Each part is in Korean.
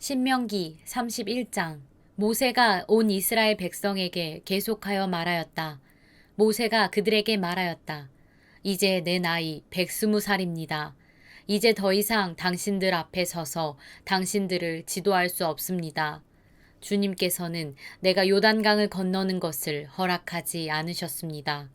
신명기 31장. 모세가 온 이스라엘 백성에게 계속하여 말하였다. 모세가 그들에게 말하였다. 이제 내 나이 120살입니다. 이제 더 이상 당신들 앞에 서서 당신들을 지도할 수 없습니다. 주님께서는 내가 요단강을 건너는 것을 허락하지 않으셨습니다.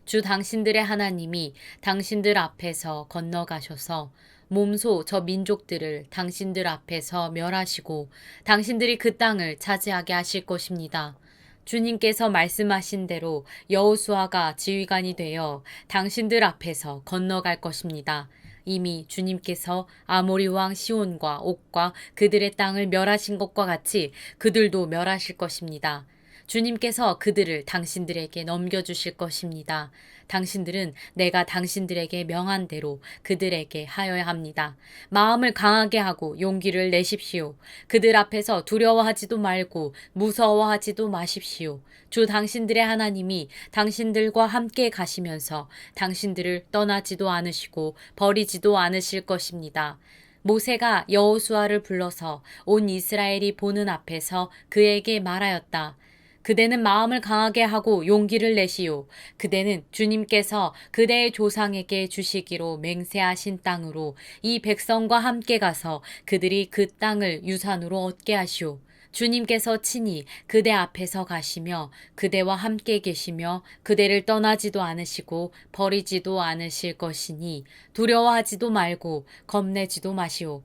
주 당신들의 하나님이 당신들 앞에서 건너가셔서 몸소 저 민족들을 당신들 앞에서 멸하시고 당신들이 그 땅을 차지하게 하실 것입니다. 주님께서 말씀하신 대로 여호수아가 지휘관이 되어 당신들 앞에서 건너갈 것입니다. 이미 주님께서 아모리 왕 시온과 옥과 그들의 땅을 멸하신 것과 같이 그들도 멸하실 것입니다. 주님께서 그들을 당신들에게 넘겨주실 것입니다. 당신들은 내가 당신들에게 명한 대로 그들에게 하여야 합니다. 마음을 강하게 하고 용기를 내십시오. 그들 앞에서 두려워하지도 말고 무서워하지도 마십시오. 주 당신들의 하나님이 당신들과 함께 가시면서 당신들을 떠나지도 않으시고 버리지도 않으실 것입니다. 모세가 여호수아를 불러서 온 이스라엘이 보는 앞에서 그에게 말하였다. 그대는 마음을 강하게 하고 용기를 내시오. 그대는 주님께서 그대의 조상에게 주시기로 맹세하신 땅으로 이 백성과 함께 가서 그들이 그 땅을 유산으로 얻게 하시오. 주님께서 친히 그대 앞에서 가시며 그대와 함께 계시며 그대를 떠나지도 않으시고 버리지도 않으실 것이니 두려워하지도 말고 겁내지도 마시오.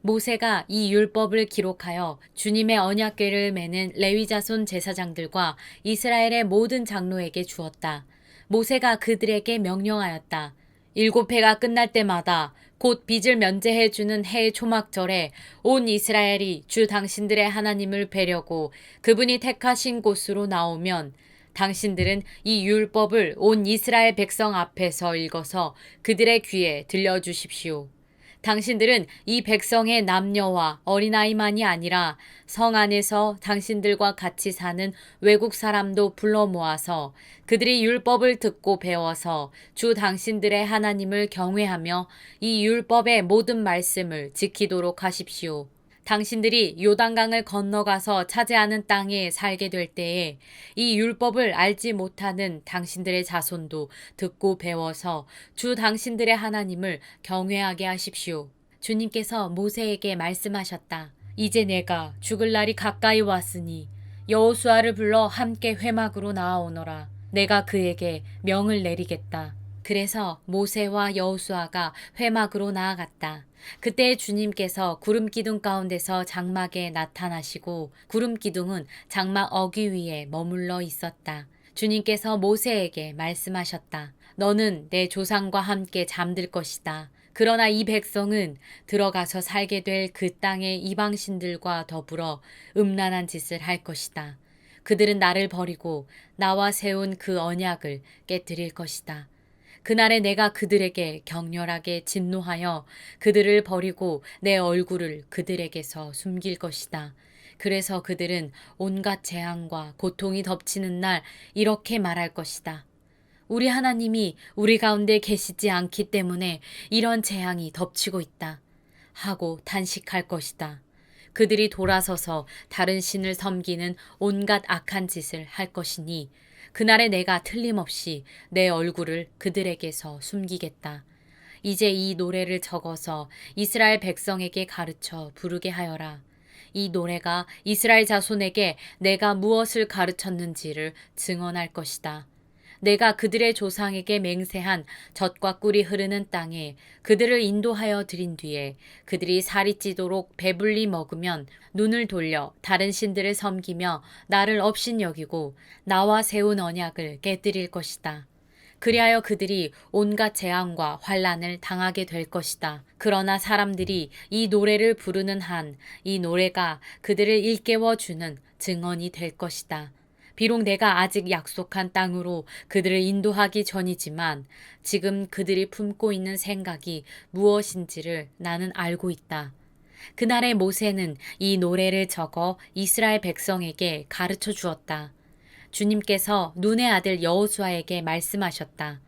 모세가 이 율법을 기록하여 주님의 언약궤를 매는 레위 자손 제사장들과 이스라엘의 모든 장로에게 주었다. 모세가 그들에게 명령하였다. 7해가 끝날 때마다 곧 빚을 면제해 주는 해 초막절에 온 이스라엘이 주 당신들의 하나님을 뵈려고 그분이 택하신 곳으로 나오면 당신들은 이 율법을 온 이스라엘 백성 앞에서 읽어서 그들의 귀에 들려주십시오. 당신들은 이 백성의 남녀와 어린아이만이 아니라 성 안에서 당신들과 같이 사는 외국 사람도 불러 모아서 그들이 율법을 듣고 배워서 주 당신들의 하나님을 경외하며 이 율법의 모든 말씀을 지키도록 하십시오. 당신들이 요단강을 건너가서 차지하는 땅에 살게 될 때에 이 율법을 알지 못하는 당신들의 자손도 듣고 배워서 주 당신들의 하나님을 경외하게 하십시오. 주님께서 모세에게 말씀하셨다. 이제 내가 죽을 날이 가까이 왔으니 여호수아를 불러 함께 회막으로 나아오너라. 내가 그에게 명을 내리겠다. 그래서 모세와 여호수아가 회막으로 나아갔다. 그때 주님께서 구름 기둥 가운데서 장막에 나타나시고 구름 기둥은 장막 어귀 위에 머물러 있었다. 주님께서 모세에게 말씀하셨다. 너는 내 조상과 함께 잠들 것이다. 그러나 이 백성은 들어가서 살게 될 그 땅의 이방신들과 더불어 음란한 짓을 할 것이다. 그들은 나를 버리고 나와 세운 그 언약을 깨뜨릴 것이다. 그날에 내가 그들에게 격렬하게 진노하여 그들을 버리고 내 얼굴을 그들에게서 숨길 것이다. 그래서 그들은 온갖 재앙과 고통이 덮치는 날 이렇게 말할 것이다. 우리 하나님이 우리 가운데 계시지 않기 때문에 이런 재앙이 덮치고 있다. 하고 단식할 것이다. 그들이 돌아서서 다른 신을 섬기는 온갖 악한 짓을 할 것이니 그날에 내가 틀림없이 내 얼굴을 그들에게서 숨기겠다. 이제 이 노래를 적어서 이스라엘 백성에게 가르쳐 부르게 하여라. 이 노래가 이스라엘 자손에게 내가 무엇을 가르쳤는지를 증언할 것이다. 내가 그들의 조상에게 맹세한 젖과 꿀이 흐르는 땅에 그들을 인도하여 들인 뒤에 그들이 살이 찌도록 배불리 먹으면 눈을 돌려 다른 신들을 섬기며 나를 업신여기고 나와 세운 언약을 깨뜨릴 것이다. 그리하여 그들이 온갖 재앙과 환난을 당하게 될 것이다. 그러나 사람들이 이 노래를 부르는 한 이 노래가 그들을 일깨워 주는 증언이 될 것이다. 비록 내가 아직 약속한 땅으로 그들을 인도하기 전이지만 지금 그들이 품고 있는 생각이 무엇인지를 나는 알고 있다. 그날의 모세는 이 노래를 적어 이스라엘 백성에게 가르쳐 주었다. 주님께서 눈의 아들 여호수아에게 말씀하셨다.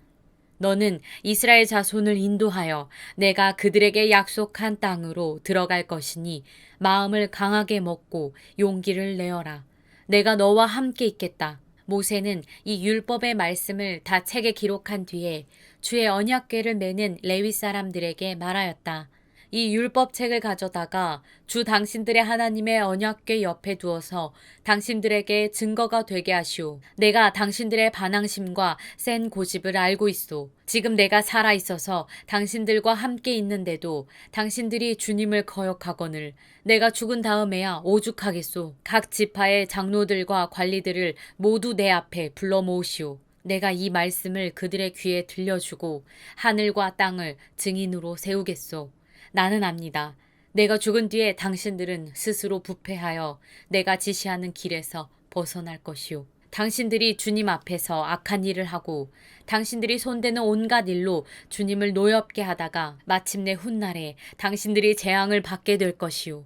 너는 이스라엘 자손을 인도하여 내가 그들에게 약속한 땅으로 들어갈 것이니 마음을 강하게 먹고 용기를 내어라. 내가 너와 함께 있겠다. 모세는 이 율법의 말씀을 다 책에 기록한 뒤에 주의 언약궤를 메는 레위 사람들에게 말하였다. 이 율법책을 가져다가 주 당신들의 하나님의 언약궤 옆에 두어서 당신들에게 증거가 되게 하시오. 내가 당신들의 반항심과 센 고집을 알고 있소. 지금 내가 살아 있어서 당신들과 함께 있는데도 당신들이 주님을 거역하거늘 내가 죽은 다음에야 오죽하겠소. 각 지파의 장로들과 관리들을 모두 내 앞에 불러 모으시오. 내가 이 말씀을 그들의 귀에 들려주고 하늘과 땅을 증인으로 세우겠소. 나는 압니다. 내가 죽은 뒤에 당신들은 스스로 부패하여 내가 지시하는 길에서 벗어날 것이오. 당신들이 주님 앞에서 악한 일을 하고 당신들이 손대는 온갖 일로 주님을 노엽게 하다가 마침내 훗날에 당신들이 재앙을 받게 될 것이오.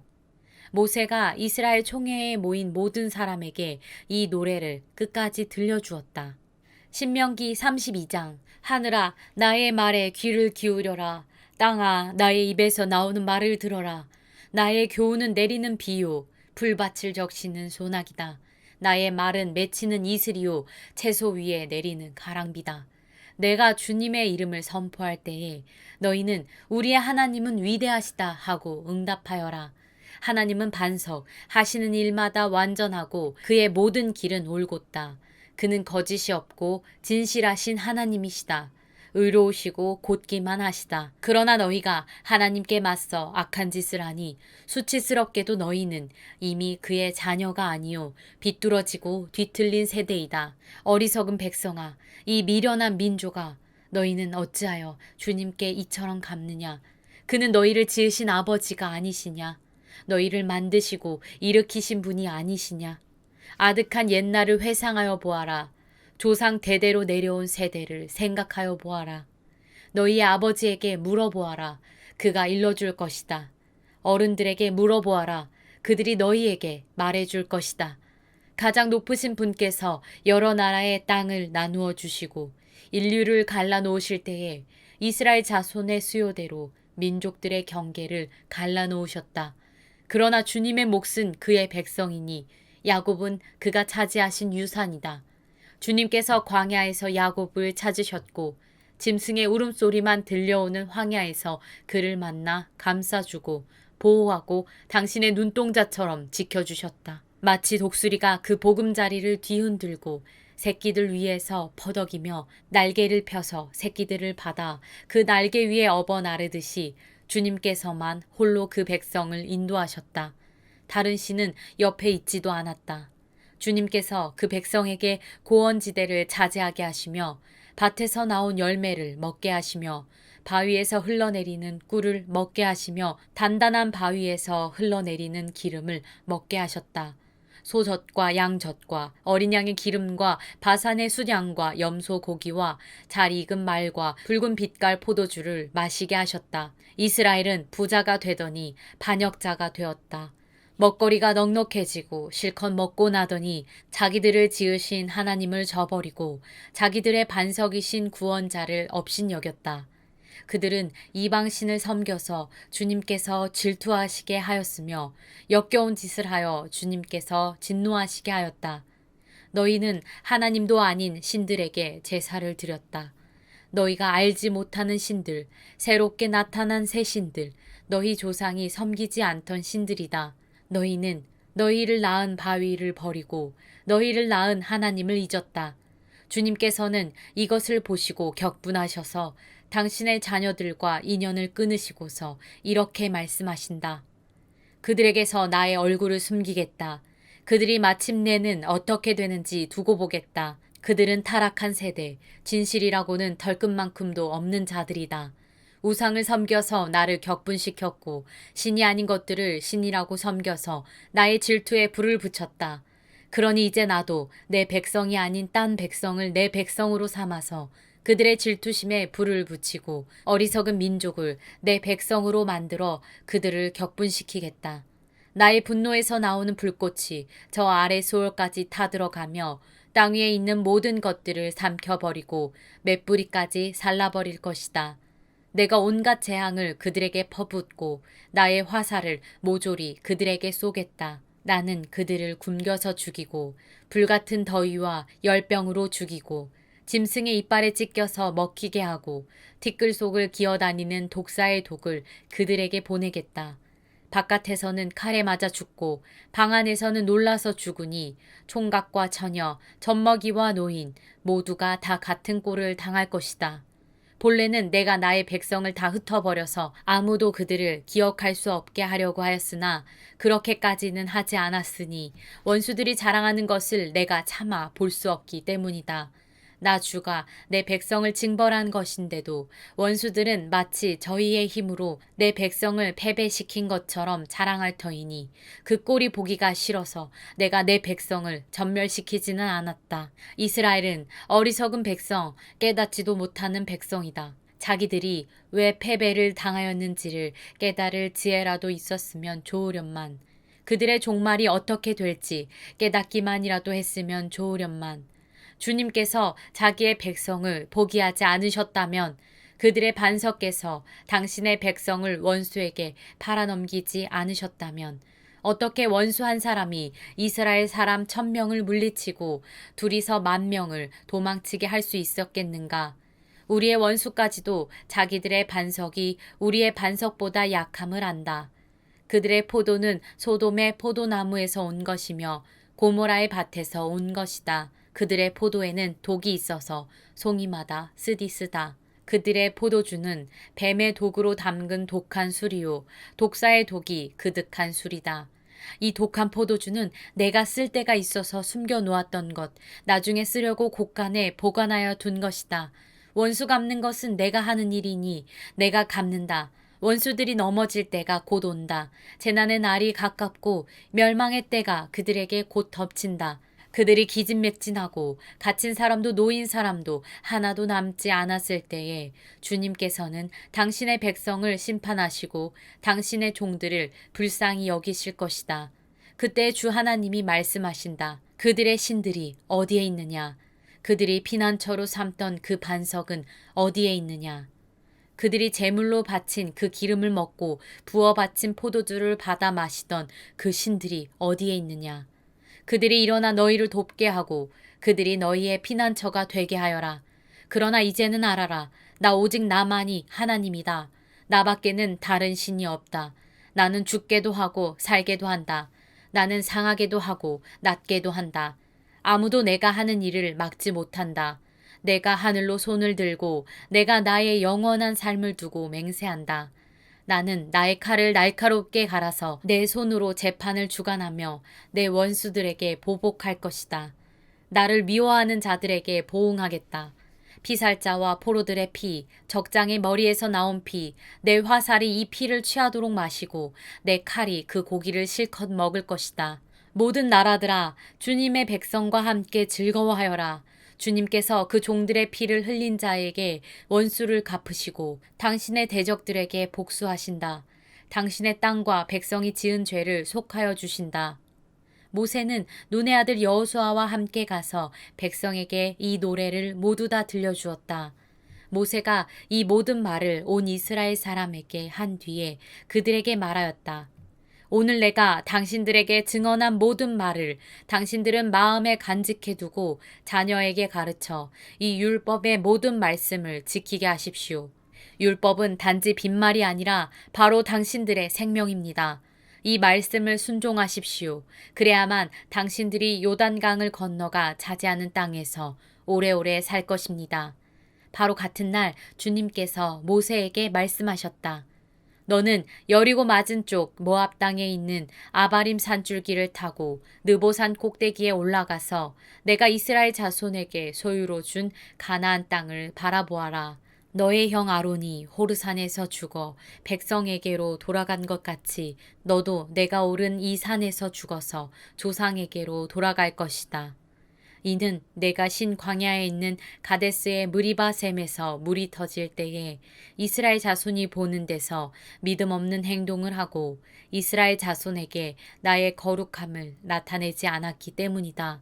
모세가 이스라엘 총회에 모인 모든 사람에게 이 노래를 끝까지 들려주었다. 신명기 32장. 하늘아 나의 말에 귀를 기울여라. 땅아 나의 입에서 나오는 말을 들어라. 나의 교훈은 내리는 비요 불밭을 적시는 소나기다. 나의 말은 맺히는 이슬이요 채소 위에 내리는 가랑비다. 내가 주님의 이름을 선포할 때에 너희는 우리의 하나님은 위대하시다 하고 응답하여라. 하나님은 반석 하시는 일마다 완전하고 그의 모든 길은 올곧다. 그는 거짓이 없고 진실하신 하나님이시다. 의로우시고 곧기만 하시다. 그러나 너희가 하나님께 맞서 악한 짓을 하니 수치스럽게도 너희는 이미 그의 자녀가 아니요 비뚤어지고 뒤틀린 세대이다. 어리석은 백성아, 이 미련한 민족아, 너희는 어찌하여 주님께 이처럼 갚느냐? 그는 너희를 지으신 아버지가 아니시냐? 너희를 만드시고 일으키신 분이 아니시냐? 아득한 옛날을 회상하여 보아라. 조상 대대로 내려온 세대를 생각하여 보아라. 너희의 아버지에게 물어보아라. 그가 일러줄 것이다. 어른들에게 물어보아라. 그들이 너희에게 말해줄 것이다. 가장 높으신 분께서 여러 나라의 땅을 나누어 주시고 인류를 갈라놓으실 때에 이스라엘 자손의 수요대로 민족들의 경계를 갈라놓으셨다. 그러나 주님의 몫은 그의 백성이니 야곱은 그가 차지하신 유산이다. 주님께서 광야에서 야곱을 찾으셨고 짐승의 울음소리만 들려오는 황야에서 그를 만나 감싸주고 보호하고 당신의 눈동자처럼 지켜주셨다. 마치 독수리가 그 보금자리를 뒤흔들고 새끼들 위에서 퍼덕이며 날개를 펴서 새끼들을 받아 그 날개 위에 업어 나르듯이 주님께서만 홀로 그 백성을 인도하셨다. 다른 신은 옆에 있지도 않았다. 주님께서 그 백성에게 고원지대를 차지하게 하시며 밭에서 나온 열매를 먹게 하시며 바위에서 흘러내리는 꿀을 먹게 하시며 단단한 바위에서 흘러내리는 기름을 먹게 하셨다. 소젖과 양젖과 어린 양의 기름과 바산의 수량과 염소 고기와 잘 익은 말과 붉은 빛깔 포도주를 마시게 하셨다. 이스라엘은 부자가 되더니 반역자가 되었다. 먹거리가 넉넉해지고 실컷 먹고 나더니 자기들을 지으신 하나님을 저버리고 자기들의 반석이신 구원자를 업신여겼다. 그들은 이방신을 섬겨서 주님께서 질투하시게 하였으며 역겨운 짓을 하여 주님께서 진노하시게 하였다. 너희는 하나님도 아닌 신들에게 제사를 드렸다. 너희가 알지 못하는 신들, 새롭게 나타난 새 신들, 너희 조상이 섬기지 않던 신들이다. 너희는 너희를 낳은 바위를 버리고 너희를 낳은 하나님을 잊었다. 주님께서는 이것을 보시고 격분하셔서 당신의 자녀들과 인연을 끊으시고서 이렇게 말씀하신다. 그들에게서 나의 얼굴을 숨기겠다. 그들이 마침내는 어떻게 되는지 두고 보겠다. 그들은 타락한 세대, 진실이라고는 털끝만큼도 없는 자들이다. 우상을 섬겨서 나를 격분시켰고 신이 아닌 것들을 신이라고 섬겨서 나의 질투에 불을 붙였다. 그러니 이제 나도 내 백성이 아닌 딴 백성을 내 백성으로 삼아서 그들의 질투심에 불을 붙이고 어리석은 민족을 내 백성으로 만들어 그들을 격분시키겠다. 나의 분노에서 나오는 불꽃이 저 아래 수월까지 타들어가며 땅 위에 있는 모든 것들을 삼켜버리고 맷뿌리까지 살라버릴 것이다. 내가 온갖 재앙을 그들에게 퍼붓고 나의 화살을 모조리 그들에게 쏘겠다. 나는 그들을 굶겨서 죽이고 불같은 더위와 열병으로 죽이고 짐승의 이빨에 찢겨서 먹히게 하고 티끌 속을 기어다니는 독사의 독을 그들에게 보내겠다. 바깥에서는 칼에 맞아 죽고 방 안에서는 놀라서 죽으니 총각과 처녀, 젖먹이와 노인 모두가 다 같은 꼴을 당할 것이다. 본래는 내가 나의 백성을 다 흩어버려서 아무도 그들을 기억할 수 없게 하려고 하였으나 그렇게까지는 하지 않았으니 원수들이 자랑하는 것을 내가 차마 볼 수 없기 때문이다. 나 주가 내 백성을 징벌한 것인데도 원수들은 마치 저희의 힘으로 내 백성을 패배시킨 것처럼 자랑할 터이니 그 꼴이 보기가 싫어서 내가 내 백성을 전멸시키지는 않았다. 이스라엘은 어리석은 백성, 깨닫지도 못하는 백성이다. 자기들이 왜 패배를 당하였는지를 깨달을 지혜라도 있었으면 좋으련만. 그들의 종말이 어떻게 될지 깨닫기만이라도 했으면 좋으련만. 주님께서 자기의 백성을 포기하지 않으셨다면 그들의 반석께서 당신의 백성을 원수에게 팔아넘기지 않으셨다면 어떻게 원수 한 사람이 이스라엘 사람 1,000명을 물리치고 둘이서 10,000명을 도망치게 할 수 있었겠는가? 우리의 원수까지도 자기들의 반석이 우리의 반석보다 약함을 안다. 그들의 포도는 소돔의 포도나무에서 온 것이며 고모라의 밭에서 온 것이다. 그들의 포도에는 독이 있어서 송이마다 쓰디쓰다. 그들의 포도주는 뱀의 독으로 담근 독한 술이요 독사의 독이 그득한 술이다. 이 독한 포도주는 내가 쓸 때가 있어서 숨겨 놓았던 것, 나중에 쓰려고 곳간에 보관하여 둔 것이다. 원수 갚는 것은 내가 하는 일이니 내가 갚는다. 원수들이 넘어질 때가 곧 온다. 재난의 날이 가깝고 멸망의 때가 그들에게 곧 덮친다. 그들이 기진맥진하고 갇힌 사람도 노인 사람도 하나도 남지 않았을 때에 주님께서는 당신의 백성을 심판하시고 당신의 종들을 불쌍히 여기실 것이다. 그때 주 하나님이 말씀하신다. 그들의 신들이 어디에 있느냐? 그들이 피난처로 삼던 그 반석은 어디에 있느냐? 그들이 제물로 바친 그 기름을 먹고 부어 바친 포도주를 받아 마시던 그 신들이 어디에 있느냐? 그들이 일어나 너희를 돕게 하고 그들이 너희의 피난처가 되게 하여라. 그러나 이제는 알아라. 나 오직 나만이 하나님이다. 나밖에는 다른 신이 없다. 나는 죽게도 하고 살게도 한다. 나는 상하게도 하고 낮게도 한다. 아무도 내가 하는 일을 막지 못한다. 내가 하늘로 손을 들고 내가 나의 영원한 삶을 두고 맹세한다. 나는 나의 칼을 날카롭게 갈아서 내 손으로 재판을 주관하며 내 원수들에게 보복할 것이다. 나를 미워하는 자들에게 보응하겠다. 피살자와 포로들의 피, 적장의 머리에서 나온 피, 내 화살이 이 피를 취하도록 마시고 내 칼이 그 고기를 실컷 먹을 것이다. 모든 나라들아, 주님의 백성과 함께 즐거워하여라. 주님께서 그 종들의 피를 흘린 자에게 원수를 갚으시고 당신의 대적들에게 복수하신다. 당신의 땅과 백성이 지은 죄를 속하여 주신다. 모세는 눈의 아들 여호수아와 함께 가서 백성에게 이 노래를 모두 다 들려주었다. 모세가 이 모든 말을 온 이스라엘 사람에게 한 뒤에 그들에게 말하였다. 오늘 내가 당신들에게 증언한 모든 말을 당신들은 마음에 간직해 두고 자녀에게 가르쳐 이 율법의 모든 말씀을 지키게 하십시오. 율법은 단지 빈말이 아니라 바로 당신들의 생명입니다. 이 말씀을 순종하십시오. 그래야만 당신들이 요단강을 건너가 차지하는 땅에서 오래오래 살 것입니다. 바로 같은 날 주님께서 모세에게 말씀하셨다. 너는 여리고 맞은 쪽 모압 땅에 있는 아바림 산줄기를 타고 느보산 꼭대기에 올라가서 내가 이스라엘 자손에게 소유로 준 가나안 땅을 바라보아라. 너의 형 아론이 호르산에서 죽어 백성에게로 돌아간 것 같이 너도 내가 오른 이 산에서 죽어서 조상에게로 돌아갈 것이다. 이는 내가 신 광야에 있는 가데스의 무리바 샘에서 물이 터질 때에 이스라엘 자손이 보는 데서 믿음 없는 행동을 하고 이스라엘 자손에게 나의 거룩함을 나타내지 않았기 때문이다.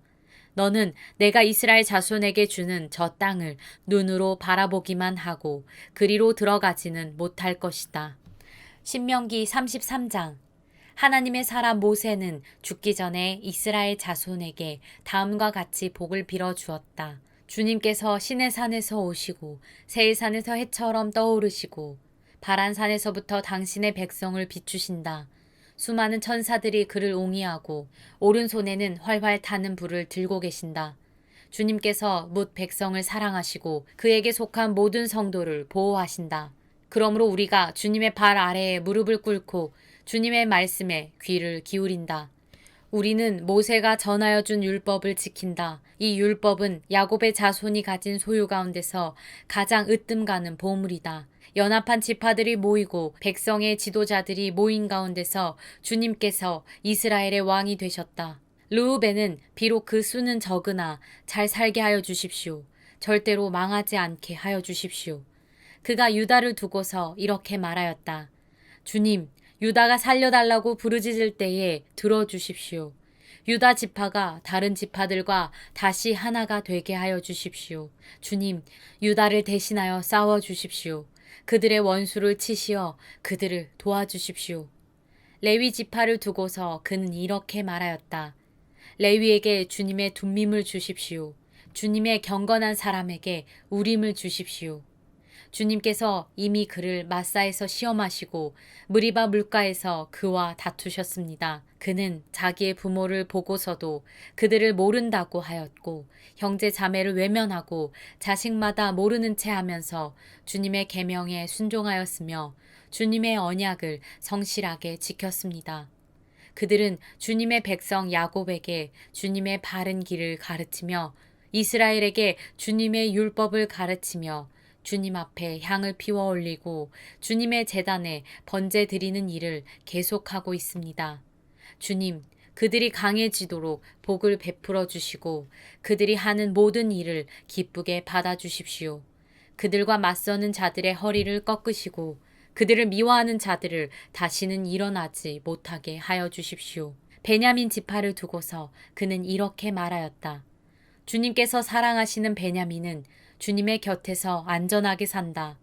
너는 내가 이스라엘 자손에게 주는 저 땅을 눈으로 바라보기만 하고 그리로 들어가지는 못할 것이다. 신명기 33장. 하나님의 사람 모세는 죽기 전에 이스라엘 자손에게 다음과 같이 복을 빌어 주었다. 주님께서 시내산에서 오시고 세일산에서 해처럼 떠오르시고 바란산에서부터 당신의 백성을 비추신다. 수많은 천사들이 그를 옹이하고 오른손에는 활활 타는 불을 들고 계신다. 주님께서 뭇 백성을 사랑하시고 그에게 속한 모든 성도를 보호하신다. 그러므로 우리가 주님의 발 아래에 무릎을 꿇고 주님의 말씀에 귀를 기울인다. 우리는 모세가 전하여 준 율법을 지킨다. 이 율법은 야곱의 자손이 가진 소유 가운데서 가장 으뜸 가는 보물이다. 연합한 지파들이 모이고 백성의 지도자들이 모인 가운데서 주님께서 이스라엘의 왕이 되셨다. 르우벤은 비록 그 수는 적으나 잘 살게 하여 주십시오. 절대로 망하지 않게 하여 주십시오. 그가 유다를 두고서 이렇게 말하였다. 주님, 유다가 살려달라고 부르짖을 때에 들어주십시오. 유다 지파가 다른 지파들과 다시 하나가 되게 하여 주십시오. 주님, 유다를 대신하여 싸워 주십시오. 그들의 원수를 치시어 그들을 도와주십시오. 레위 지파를 두고서 그는 이렇게 말하였다. 레위에게 주님의 둠밈을 주십시오. 주님의 경건한 사람에게 우림을 주십시오. 주님께서 이미 그를 마사에서 시험하시고 무리바 물가에서 그와 다투셨습니다. 그는 자기의 부모를 보고서도 그들을 모른다고 하였고 형제 자매를 외면하고 자식마다 모르는 채 하면서 주님의 계명에 순종하였으며 주님의 언약을 성실하게 지켰습니다. 그들은 주님의 백성 야곱에게 주님의 바른 길을 가르치며 이스라엘에게 주님의 율법을 가르치며 주님 앞에 향을 피워 올리고 주님의 제단에 번제 드리는 일을 계속하고 있습니다. 주님, 그들이 강해지도록 복을 베풀어 주시고 그들이 하는 모든 일을 기쁘게 받아 주십시오. 그들과 맞서는 자들의 허리를 꺾으시고 그들을 미워하는 자들을 다시는 일어나지 못하게 하여 주십시오. 베냐민 지파를 두고서 그는 이렇게 말하였다. 주님께서 사랑하시는 베냐민은 주님의 곁에서 안전하게 산다.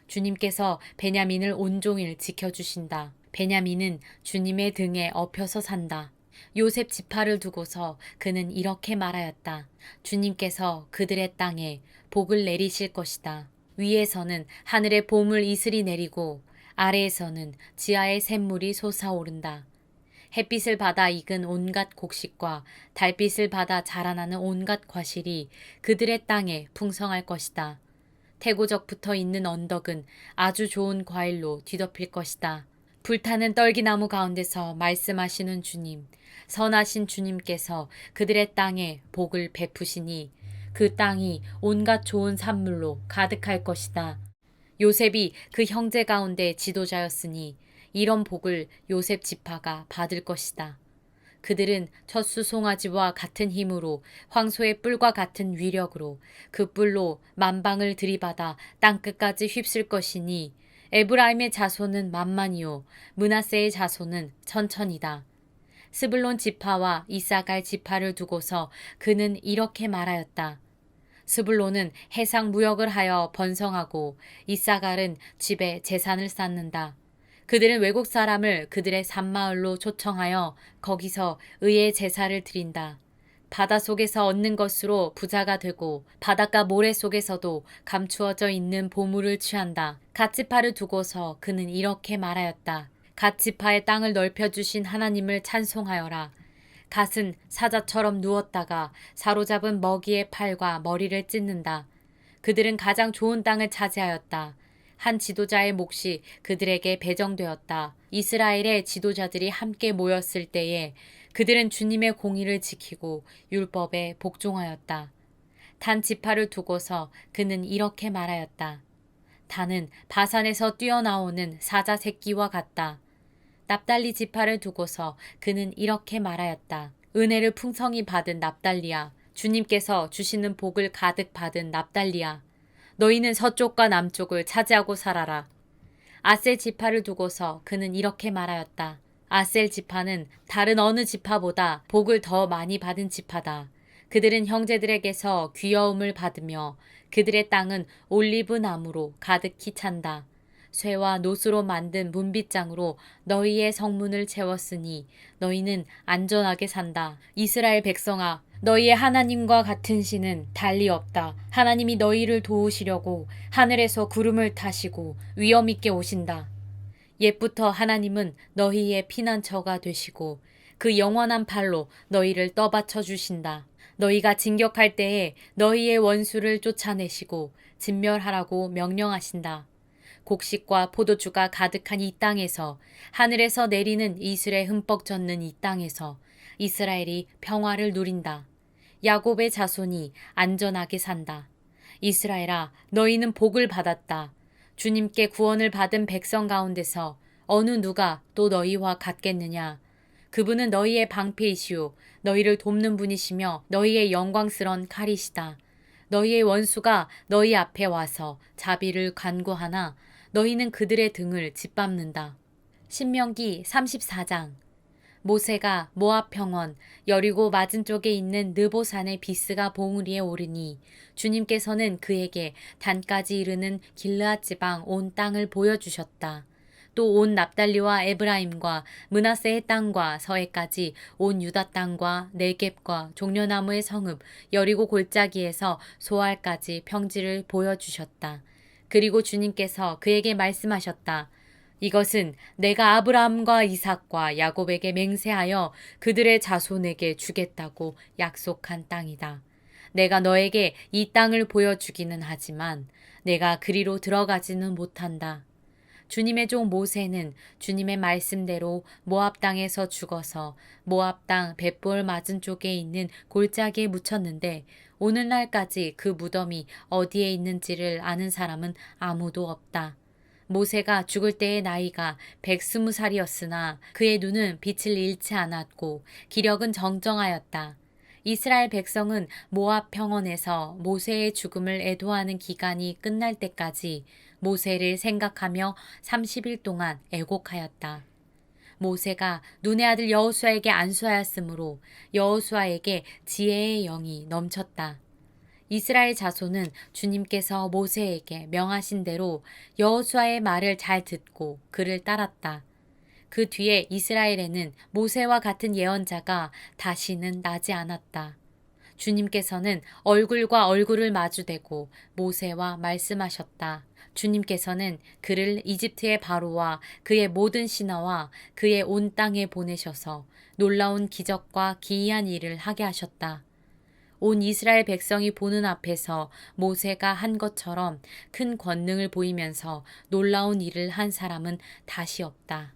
주님께서 베냐민을 온종일 지켜주신다. 베냐민은 주님의 등에 엎혀서 산다. 요셉 지파를 두고서 그는 이렇게 말하였다. 주님께서 그들의 땅에 복을 내리실 것이다. 위에서는 하늘의 보물 이슬이 내리고 아래에서는 지하의 샘물이 솟아오른다. 햇빛을 받아 익은 온갖 곡식과 달빛을 받아 자라나는 온갖 과실이 그들의 땅에 풍성할 것이다. 태고적 붙어 있는 언덕은 아주 좋은 과일로 뒤덮일 것이다. 불타는 떨기나무 가운데서 말씀하시는 주님, 선하신 주님께서 그들의 땅에 복을 베푸시니 그 땅이 온갖 좋은 산물로 가득할 것이다. 요셉이 그 형제 가운데 지도자였으니 이런 복을 요셉 지파가 받을 것이다. 그들은 첫 수송아지와 같은 힘으로 황소의 뿔과 같은 위력으로 그 뿔로 만방을 들이받아 땅끝까지 휩쓸 것이니 에브라임의 자손은 만만이요 므낫세의 자손은 천천이다. 스불론 지파와 이사갈 지파를 두고서 그는 이렇게 말하였다. 스불론은 해상 무역을 하여 번성하고 이사갈은 집에 재산을 쌓는다. 그들은 외국 사람을 그들의 산마을로 초청하여 거기서 의의 제사를 드린다. 바다 속에서 얻는 것으로 부자가 되고 바닷가 모래 속에서도 감추어져 있는 보물을 취한다. 갓지파를 두고서 그는 이렇게 말하였다. 갓지파의 땅을 넓혀주신 하나님을 찬송하여라. 갓은 사자처럼 누웠다가 사로잡은 먹이의 팔과 머리를 찢는다. 그들은 가장 좋은 땅을 차지하였다. 한 지도자의 몫이 그들에게 배정되었다. 이스라엘의 지도자들이 함께 모였을 때에 그들은 주님의 공의를 지키고 율법에 복종하였다. 단 지파를 두고서 그는 이렇게 말하였다. 단은 바산에서 뛰어나오는 사자 새끼와 같다. 납달리 지파를 두고서 그는 이렇게 말하였다. 은혜를 풍성히 받은 납달리야. 주님께서 주시는 복을 가득 받은 납달리야. 너희는 서쪽과 남쪽을 차지하고 살아라. 아셀 지파를 두고서 그는 이렇게 말하였다. 아셀 지파는 다른 어느 지파보다 복을 더 많이 받은 지파다. 그들은 형제들에게서 귀여움을 받으며 그들의 땅은 올리브 나무로 가득히 찬다. 쇠와 노스로 만든 문빗장으로 너희의 성문을 채웠으니 너희는 안전하게 산다. 이스라엘 백성아, 너희의 하나님과 같은 신은 달리 없다. 하나님이 너희를 도우시려고 하늘에서 구름을 타시고 위엄 있게 오신다. 옛부터 하나님은 너희의 피난처가 되시고 그 영원한 팔로 너희를 떠받쳐 주신다. 너희가 진격할 때에 너희의 원수를 쫓아내시고 진멸하라고 명령하신다. 곡식과 포도주가 가득한 이 땅에서, 하늘에서 내리는 이슬에 흠뻑 젖는 이 땅에서 이스라엘이 평화를 누린다. 야곱의 자손이 안전하게 산다. 이스라엘아, 너희는 복을 받았다. 주님께 구원을 받은 백성 가운데서 어느 누가 또 너희와 같겠느냐. 그분은 너희의 방패이시오. 너희를 돕는 분이시며 너희의 영광스런 칼이시다. 너희의 원수가 너희 앞에 와서 자비를 간구하나 너희는 그들의 등을 짓밟는다. 신명기 34장. 모세가 모압 평원 여리고 맞은 쪽에 있는 느보산의 비스가 봉우리에 오르니 주님께서는 그에게 단까지 이르는 길르앗 지방 온 땅을 보여주셨다. 또 온 납달리와 에브라임과 므낫세의 땅과 서해까지 온 유다 땅과 네겝과 종려나무의 성읍 여리고 골짜기에서 소알까지 평지를 보여주셨다. 그리고 주님께서 그에게 말씀하셨다. 이것은 내가 아브라함과 이삭과 야곱에게 맹세하여 그들의 자손에게 주겠다고 약속한 땅이다. 내가 너에게 이 땅을 보여주기는 하지만 내가 그리로 들어가지는 못한다. 주님의 종 모세는 주님의 말씀대로 모압 땅에서 죽어서 모압 땅 벳볼 맞은 쪽에 있는 골짜기에 묻혔는데 오늘날까지 그 무덤이 어디에 있는지를 아는 사람은 아무도 없다. 모세가 죽을 때의 나이가 120살이었으나 그의 눈은 빛을 잃지 않았고 기력은 정정하였다. 이스라엘 백성은 모압 평원에서 모세의 죽음을 애도하는 기간이 끝날 때까지 모세를 생각하며 30일 동안 애곡하였다. 모세가 눈의 아들 여호수아에게 안수하였으므로 여호수아에게 지혜의 영이 넘쳤다. 이스라엘 자손은 주님께서 모세에게 명하신 대로 여호수아의 말을 잘 듣고 그를 따랐다. 그 뒤에 이스라엘에는 모세와 같은 예언자가 다시는 나지 않았다. 주님께서는 얼굴과 얼굴을 마주대고 모세와 말씀하셨다. 주님께서는 그를 이집트의 바로와 그의 모든 신하와 그의 온 땅에 보내셔서 놀라운 기적과 기이한 일을 하게 하셨다. 온 이스라엘 백성이 보는 앞에서 모세가 한 것처럼 큰 권능을 보이면서 놀라운 일을 한 사람은 다시 없다.